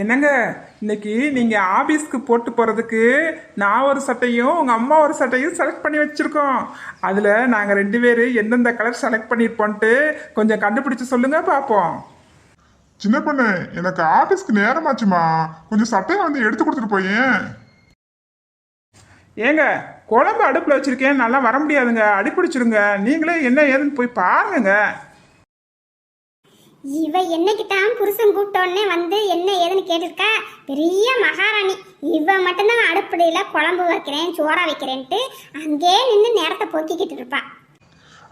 என்னங்க, இன்னைக்கு நீங்க ஆபீஸ்க்கு போட்டு போறதுக்கு நான் ஒரு சட்டையும் உங்க அம்மா ஒரு சட்டையும் செலக்ட் பண்ணி வச்சிருக்கோம். அதுல நாங்க ரெண்டு பேரும் எந்தெந்த கலர் செலக்ட் பண்ணிருப்போன்ட்டு கொஞ்சம் கண்டுபிடிச்சு சொல்லுங்க பாப்போம். சின்ன பொண்ணு, எனக்கு ஆபீஸ்க்கு நேரமாச்சுமா, கொஞ்சம் சட்டையை வந்து எடுத்து கொடுத்துட்டு போயேன். ஏங்க, குழம்பு அடுப்புல வச்சிருக்கேன், நல்லா வர முடியாதுங்க, அடிப்பிடிச்சிருங்க. நீங்களே என்ன ஏதுன்னு போய் பாருங்க. இவ என்னைக்கு தான் புருஷன் கூப்பிட்டோடனே வந்து என்ன ஏதுன்னு கேட்டிருக்கா. பெரிய மகாராணி. இவ மட்டும்தான் அடுப்படியில குழம்பு வைக்கிறேன் சோறா வைக்கிறேன்ட்டு அங்கே நின்று நேரத்தை போக்கிக்கிட்டு இருப்பா.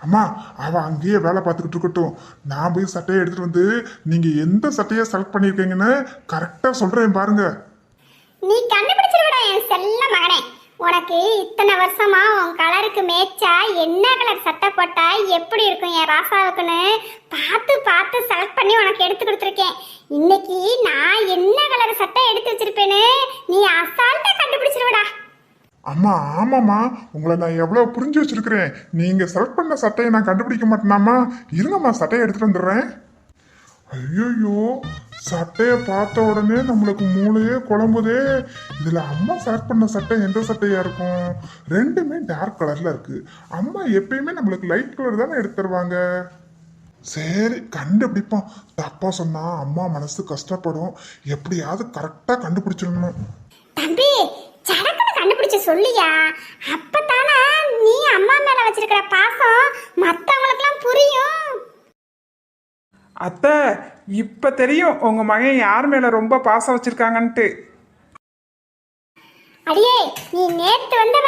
அம்மா, அவ அங்கேயே வேலை பார்த்துக்கிட்டு இருக்கட்டும். நான் போய் சட்டையை எடுத்துட்டு வந்து நீங்க எந்த சட்டையை செலக்ட் பண்ணிருக்கீங்கன்னு கரெக்டா சொல்றேன் பாருங்க. நீ கண்டுபிடிச்சிருவிடா என் செல்ல மகனே. உனக்கு இத்தனை வருஷமா உன் கலருக்கு மேட்சா என்ன கலர் சட்டை போட்டா எப்படி இருக்கும் என் ராசாவுக்குன்னு பார்த்து பார்த்து செலக்ட் பண்ணி உனக்கு எடுத்து கொடுத்துருக்கேன். இன்னைக்கு நான் என்ன கலர் சட்டை எடுத்து வச்சிருப்பேன்னு நீ அசால்ட்டா கண்டுபிடிச்சிருவிடா. அம்மா, ஆமாம்மா, உங்களை நான் எவ்வளவு புரிஞ்சு வச்சிருக்கிறேன். நீங்க செலக்ட் பண்ண சட்டையை நான் கண்டுபிடிக்க மாட்டேனாமா? இருங்கம்மா, சட்டையை எடுத்துட்டு வந்துடுறேன். ஐயோ, சட்டையை பார்த்த உடனே நம்மளுக்கு மூளையே குழம்புதே. இதுல அம்மா செலக்ட் பண்ண சட்டை எந்த சட்டையா இருக்கும்? ரெண்டுமே டார்க் கலர்ல இருக்கு. அம்மா எப்பயுமே நம்மளுக்கு லைட் கலர் தானே எடுத்து தருவாங்க. சரி, கண்டுபிடிப்போம். தப்பா சொன்னா அம்மா மனசு கஷ்டப்படும். எப்படியாவது கரெக்டா கண்டுபிடிச்சிடணும். தம்பி, சடக்குன்னு கண்டுபிடிச்சு சொல்லியா. அப்பதானே நீ அம்மா மேல வச்சிருக்கிற பாசம் மத்தவங்களுக்குலாம் புரியும். அத்தை, இப்ப தெரியும் உங்க மகன் யார் மேல ரொம்ப பாசம் வச்சிருக்காங்கன்ட்டு. அடியே, நீ நேத்து வந்தவ,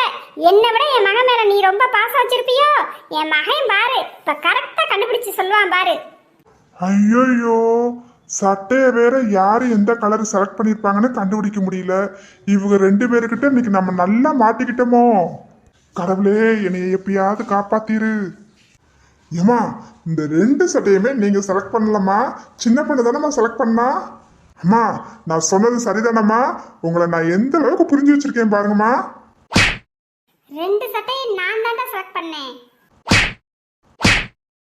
என்னை விட என் மகன் மேல நீ ரொம்ப பாசம் வச்சிருப்பியோ? என் மகன் பாரு, இப்ப கரெக்டா கண்டுபிடிச்சு சொல்லுவான் பாரு. ஐயோ, சட்டையை வேற யாரு எந்த கலர் செலக்ட் பண்ணிருப்பாங்கன்னு கண்டுபிடிக்க முடியல. இவங்க ரெண்டு பேருக்கிட்ட இன்னைக்கு நம்ம நல்லா மாட்டிக்கிட்டோமோ. கடவுளே, என்னைய எப்பயாவது காப்பாத்திரு. ஏமா, இந்த ரெண்டு சட்டையுமே நீங்க செலக்ட் பண்ணலாமா? சின்ன பொண்ணு தானம்மா செலக்ட் பண்ணா? அம்மா, நான் சொன்னது சரிதானம்மா? உங்களை நான் எந்த அளவுக்கு புரிஞ்சு வச்சிருக்கேன் பாருங்கம்மா. ரெண்டு சட்டையை நான் தான் செலக்ட் பண்ணேன்.